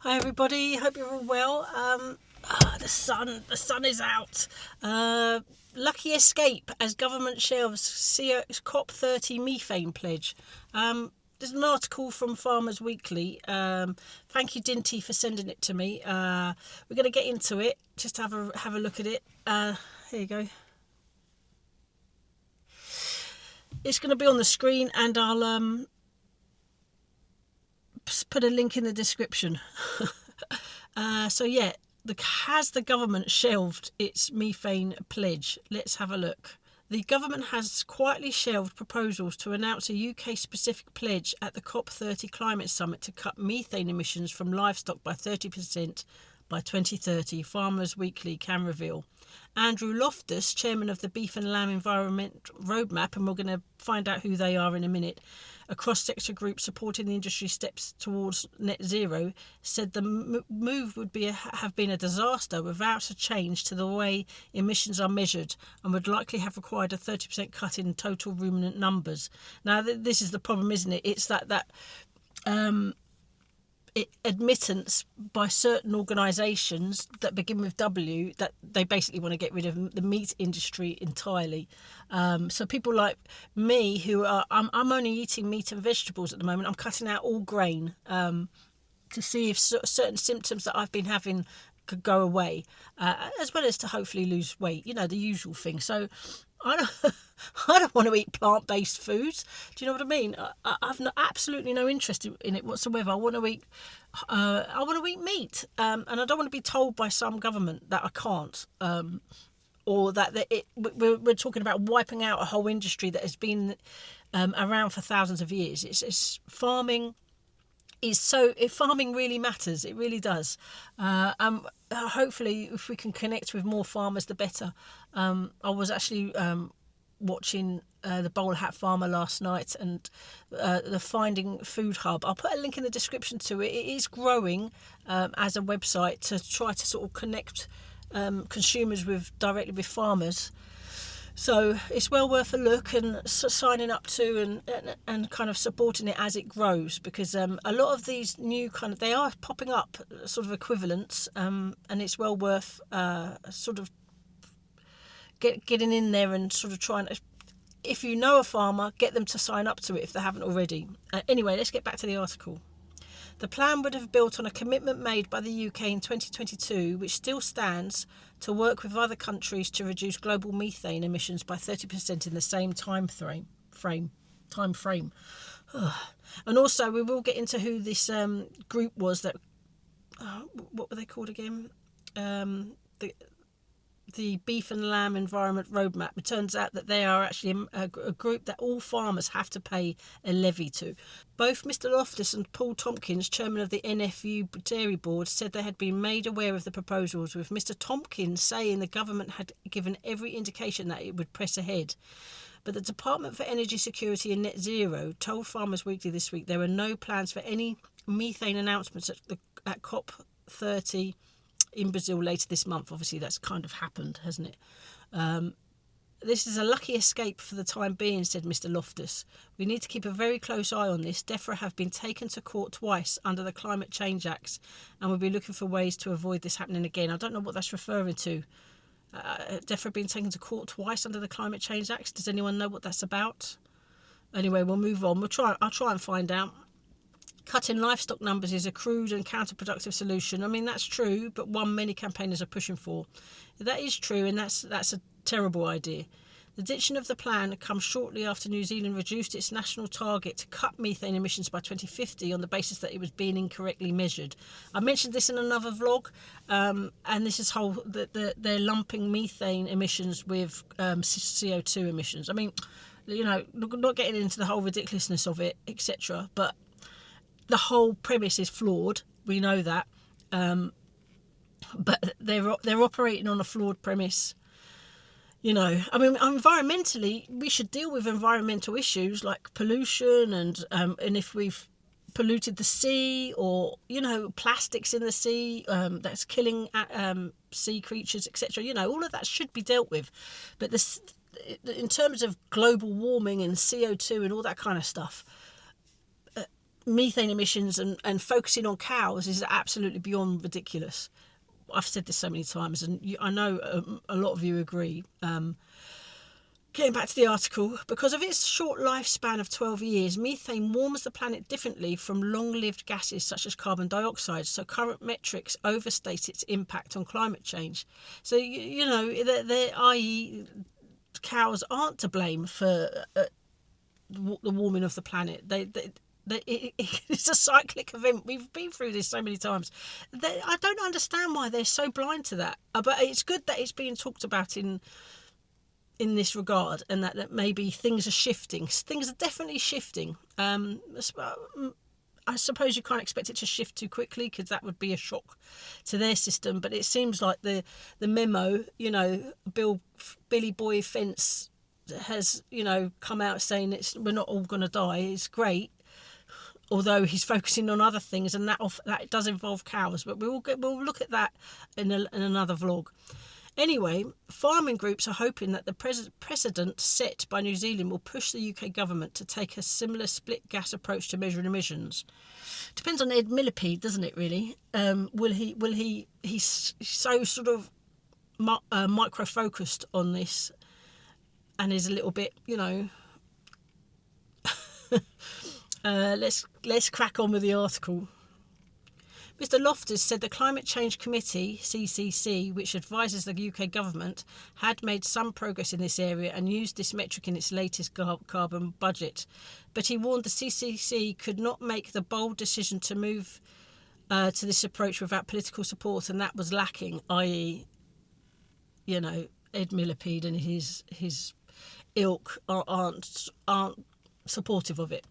Hi everybody, hope you're all well. The sun is out. Lucky escape as government shelves COP30 methane pledge. There's an article from Farmers Weekly. Thank you, Dinty, for sending it to me. We're going to get into it. Just have a look at it. Here you go. It's going to be on the screen, and I'll put a link in the description. So yeah, has the government shelved its methane pledge? Let's have a look. The government has quietly shelved proposals to announce a UK-specific pledge at the COP30 climate summit to cut methane emissions from livestock by 30% by 2030, Farmers Weekly can reveal. Andrew Loftus, chairman of the Beef and Lamb Environment Roadmap, and we're going to find out who they are in a minute, a cross-sector group supporting the industry steps towards net zero, said the move would have been a disaster without a change to the way emissions are measured and would likely have required a 30% cut in total ruminant numbers. Now, this is the problem, isn't it? It's that admittance by certain organisations that begin with W that they basically want to get rid of the meat industry entirely. So people like me who I'm only eating meat and vegetables at the moment. I'm cutting out all grain to see if certain symptoms that I've been having could go away, as well as to hopefully lose weight. The usual thing. So I don't want to eat plant-based foods. Do you know what I mean? I've absolutely no interest in it whatsoever. I want to eat meat, and I don't want to be told by some government that I can't, or that we're talking about wiping out a whole industry that has been around for thousands of years. It's farming. Farming really matters. It really does. Hopefully, if we can connect with more farmers, the better. I was actually watching the Bowl Hat Farmer last night and the Finding Food Hub. I'll put a link in the description to it. It is growing as a website to try to sort of connect consumers directly with farmers. So it's well worth a look and signing up to and kind of supporting it as it grows, because a lot of these new they are popping up sort of equivalents, and it's well worth sort of getting in there and sort of trying to, if you know a farmer, get them to sign up to it if they haven't already. Anyway, let's get back to the article. The plan would have built on a commitment made by the UK in 2022, which still stands, to work with other countries to reduce global methane emissions by 30% in the same time frame. And also, we will get into who this group was that. What were they called again? The Beef and Lamb Environment Roadmap. It turns out that they are actually a group that all farmers have to pay a levy to. Both Mr Loftus and Paul Tompkins, chairman of the NFU Dairy Board, said they had been made aware of the proposals, with Mr Tompkins saying the government had given every indication that it would press ahead. But the Department for Energy Security and Net Zero told Farmers Weekly this week there were no plans for any methane announcements at COP30 in Brazil later this month. Obviously, that's kind of happened, hasn't it? This is a lucky escape for the time being, said Mr Loftus. We need to keep a very close eye on this. DEFRA have been taken to court twice under the Climate Change Acts, and we'll be looking for ways to avoid this happening again. I don't know what that's referring to. DEFRA been taken to court twice under the Climate Change Acts. Does anyone know what that's about? Anyway, we'll move on. I'll try and find out. Cutting livestock numbers is a crude and counterproductive solution. I mean, that's true, but one many campaigners are pushing for. That is true, and that's a terrible idea. The ditching of the plan comes shortly after New Zealand reduced its national target to cut methane emissions by 2050 on the basis that it was being incorrectly measured. I mentioned this in another vlog, and this is they're lumping methane emissions with CO2 emissions. I mean, not getting into the whole ridiculousness of it, etc., but the whole premise is flawed. We know that, but they're operating on a flawed premise. I mean, environmentally, we should deal with environmental issues like pollution and if we've polluted the sea, or plastics in the sea that's killing sea creatures, etc. All of that should be dealt with, but in terms of global warming and CO2 and all that kind of stuff, methane emissions and focusing on cows is absolutely beyond ridiculous. I've said this so many times, and I know a lot of you agree. Getting back to the article, because of its short lifespan of 12 years, methane warms the planet differently from long-lived gases such as carbon dioxide, so current metrics overstate its impact on climate change. So, i.e. cows aren't to blame for the warming of the planet. It's a cyclic event. We've been through this so many times. I don't understand why they're so blind to that. But it's good that it's being talked about in this regard, and that maybe things are shifting. Things are definitely shifting. I suppose you can't expect it to shift too quickly, because that would be a shock to their system. But it seems like the memo, Billy Boy Fence has, come out saying we're not all going to die. It's great, although he's focusing on other things, and that does involve cows. But we'll look at that in another vlog. Anyway, farming groups are hoping that the precedent set by New Zealand will push the UK government to take a similar split gas approach to measuring emissions. Depends on Ed Millipede, doesn't it, really? He's so sort of micro-focused on this, and is a little bit, let's crack on with the article. Mr Loftus said the Climate Change Committee, CCC, which advises the UK government, had made some progress in this area and used this metric in its latest carbon budget. But he warned the CCC could not make the bold decision to move to this approach without political support, and that was lacking, i.e., Ed Millipede and his ilk aren't supportive of it,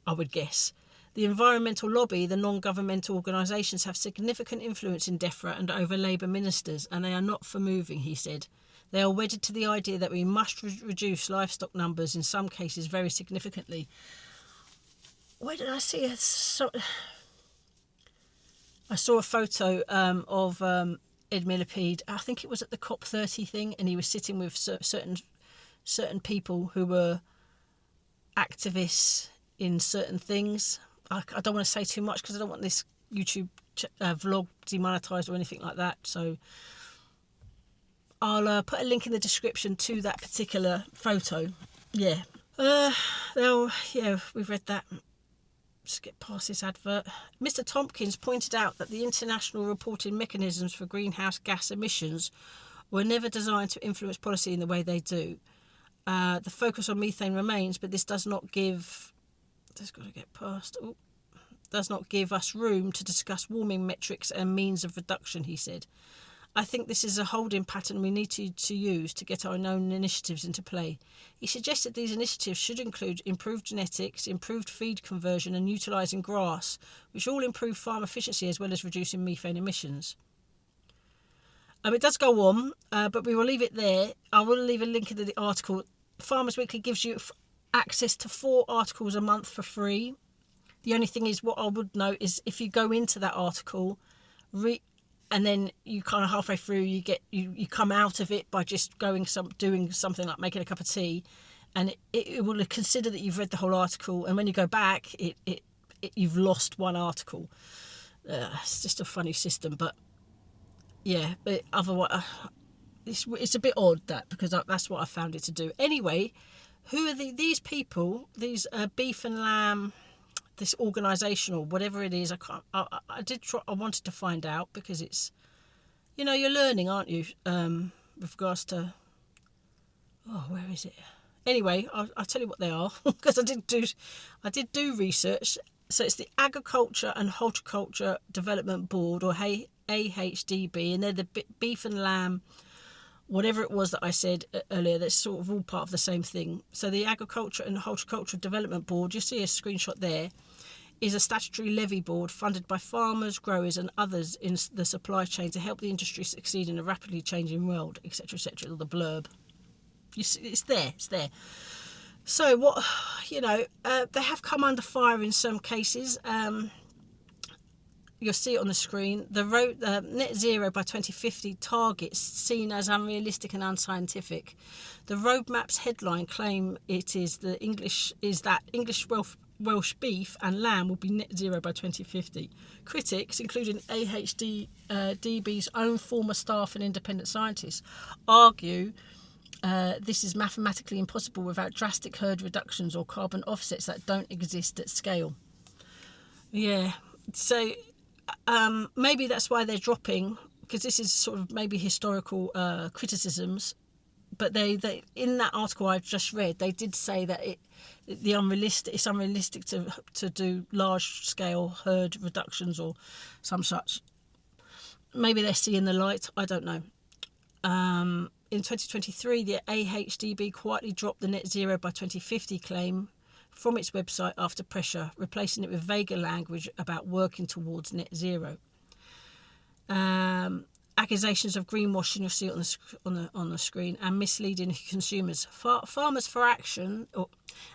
I would guess. The environmental lobby, the non-governmental organisations, have significant influence in DEFRA and over Labour ministers, and they are not for moving, he said. They are wedded to the idea that we must reduce livestock numbers, in some cases very significantly. Where did I see it? I saw a photo of Ed Millipede. I think it was at the COP30 thing, and he was sitting with certain people who were activists in certain things. I don't want to say too much because I don't want this YouTube vlog demonetised or anything like that. So I'll put a link in the description to that particular photo. Yeah. We've read that. Just get past this advert. Mr Tompkins pointed out that the international reporting mechanisms for greenhouse gas emissions were never designed to influence policy in the way they do. The focus on methane remains, but this does not give us room to discuss warming metrics and means of reduction, he said. I think this is a holding pattern we need to use to get our own initiatives into play. He suggested these initiatives should include improved genetics, improved feed conversion and utilising grass, which all improve farm efficiency as well as reducing methane emissions. It does go on, but we will leave it there. I will leave a link in the article. Farmers Weekly gives you access to 4 articles a month for free. The only thing is, what I would note is if you go into that article, and then you kind of halfway through you come out of it by just doing something like making a cup of tea, and it will consider that you've read the whole article, and when you go back, you've lost one article. It's just a funny system, but yeah. But otherwise, it's a bit odd because that's what I found it to do. Anyway, who are these people? These beef and lamb. This organisation or whatever it is, I wanted to find out, because it's, you're learning, aren't you, with regards to, where is it? Anyway, I'll tell you what they are, because I did do research. So it's the Agriculture and Horticulture Development Board, or AHDB, and they're the beef and lamb, whatever it was that I said earlier, that's sort of all part of the same thing. So the Agriculture and Horticulture Development Board, you see a screenshot there, is a statutory levy board funded by farmers, growers and others in the supply chain to help the industry succeed in a rapidly changing world, etc., etc., the blurb. You see, it's there. So what, they have come under fire in some cases. You'll see it on the screen. The net zero by 2050 targets seen as unrealistic and unscientific. The roadmap's headline claim it is that English Welsh beef and lamb will be net zero by 2050. Critics, including AHDB's own former staff and independent scientists, argue this is mathematically impossible without drastic herd reductions or carbon offsets that don't exist at scale. Yeah, so maybe that's why they're dropping, because this is sort of maybe historical criticisms. But they in that article I've just read, they did say that it's unrealistic to do large scale herd reductions or some such. Maybe they're seeing the light. I don't know. In 2023, the AHDB quietly dropped the net zero by 2050 claim from its website after pressure, replacing it with vaguer language about working towards net zero. Accusations of greenwashing, you'll see it on the screen, and misleading consumers. Farmers for Action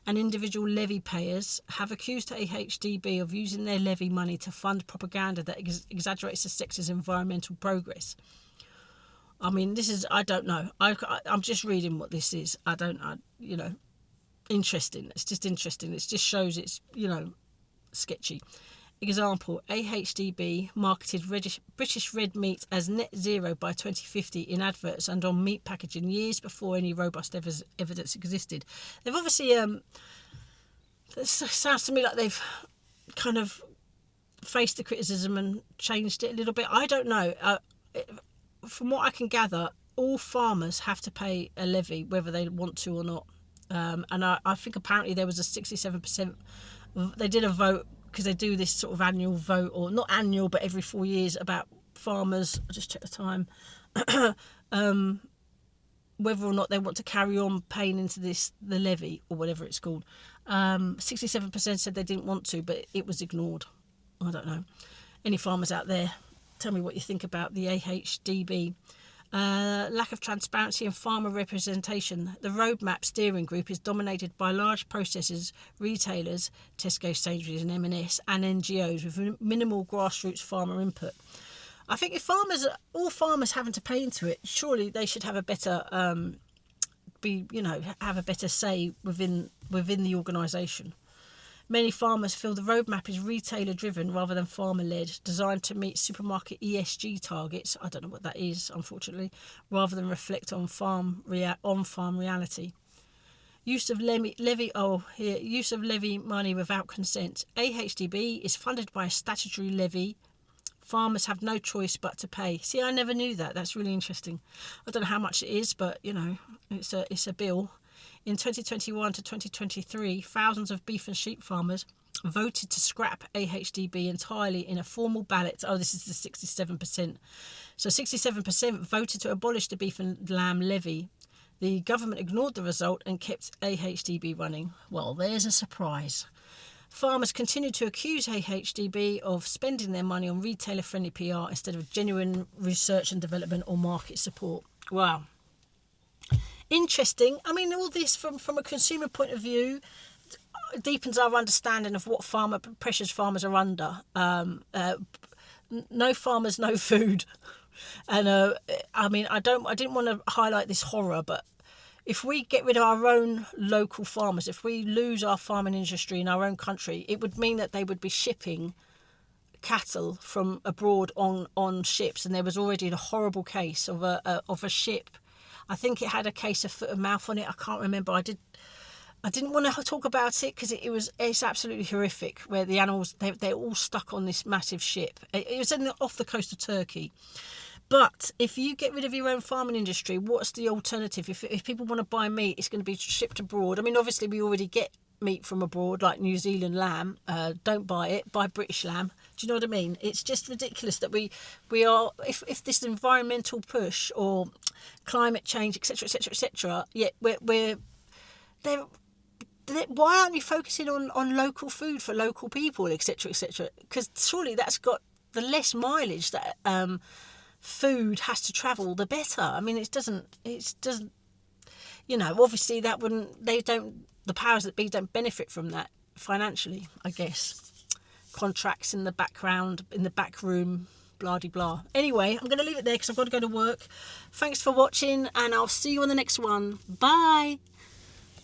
and individual levy payers have accused AHDB of using their levy money to fund propaganda that exaggerates the sector's environmental progress. I mean, I don't know. I'm just reading what this is. Interesting. It's just interesting. It just shows it's, sketchy. Example, AHDB marketed British red meat as net zero by 2050 in adverts and on meat packaging years before any robust evidence existed. They've obviously, it sounds to me like they've kind of faced the criticism and changed it a little bit. I don't know. From what I can gather, all farmers have to pay a levy, whether they want to or not. And I think apparently there was a 67%, they did a vote, because they do this sort of annual vote, or not annual, but every 4 years, about farmers, I'll just check the time, whether or not they want to carry on paying into the levy, or whatever it's called. 67% said they didn't want to, but it was ignored. I don't know. Any farmers out there, tell me what you think about the AHDB. Lack of transparency and farmer representation. The roadmap steering group is dominated by large processors, retailers, Tesco, Sainsbury's and M&S, and NGOs with minimal grassroots farmer input. I think if all farmers having to pay into it, surely they should have a better have a better say within the organisation. Many farmers feel the roadmap is retailer-driven rather than farmer-led, designed to meet supermarket ESG targets. I don't know what that is, unfortunately, rather than reflect on farm reality. Use of levy money without consent. AHDB is funded by a statutory levy. Farmers have no choice but to pay. See, I never knew that. That's really interesting. I don't know how much it is, but it's a bill. In 2021 to 2023, thousands of beef and sheep farmers voted to scrap AHDB entirely in a formal ballot. Oh, this is the 67%. So 67% voted to abolish the beef and lamb levy. The government ignored the result and kept AHDB running. Well, there's a surprise. Farmers continue to accuse AHDB of spending their money on retailer-friendly PR instead of genuine research and development or market support. Wow. Interesting. I mean, all this from a consumer point of view deepens our understanding of what pressures farmers are under. No farmers, no food. And I didn't want to highlight this horror, but if we get rid of our own local farmers, if we lose our farming industry in our own country, it would mean that they would be shipping cattle from abroad on ships. And there was already a horrible case of a ship. I think it had a case of foot and mouth on it. I can't remember. I didn't want to talk about it because it's absolutely horrific, where the animals, they're all stuck on this massive ship. It was off the coast of Turkey. But if you get rid of your own farming industry, what's the alternative? If people want to buy meat, it's going to be shipped abroad. I mean, obviously we already get meat from abroad, like New Zealand lamb. Don't buy it. Buy British lamb. Do you know what I mean? It's just ridiculous that we are, if this environmental push or climate change, etc., etc., etc., yet we're there. Why aren't you focusing on local food for local people, etc., etc.? Because surely that's got the less mileage that food has to travel, the better. I mean, it doesn't. Obviously the powers that be don't benefit from that financially, I guess. Contracts in the background, in the back room, blah de blah. Anyway, I'm going to leave it there because I've got to go to work. Thanks for watching, and I'll see you on the next one. Bye.